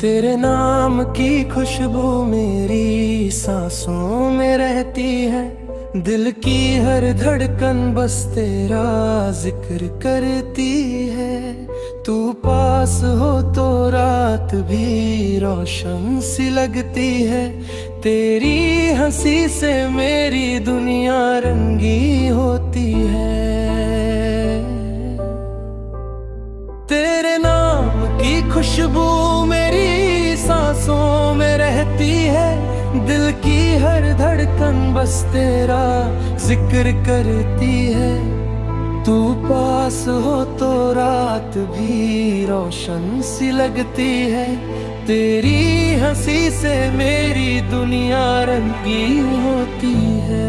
तेरे नाम की खुशबू मेरी सांसों में रहती है। दिल की हर धड़कन बस तेरा जिक्र करती है। तू पास हो तो रात भी रोशन सी लगती है। तेरी हंसी से मेरी दुनिया रंगी होती है। तेरे नाम की खुशबू मेरी सांसों में रहती है। दिल की हर धड़कन बस तेरा जिक्र करती है। तू पास हो तो रात भी रोशन सी लगती है। तेरी हंसी से मेरी दुनिया रंगी होती है।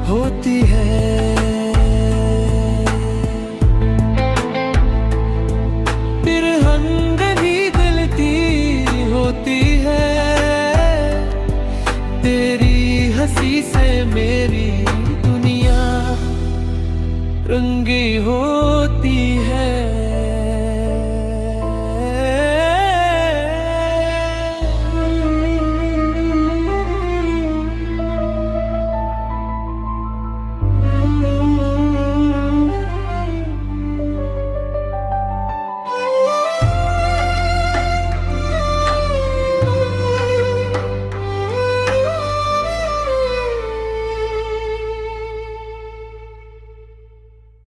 होती है फिर हमदर्दी दिल की होती है। तेरी हंसी से मेरी दुनिया रंगी हो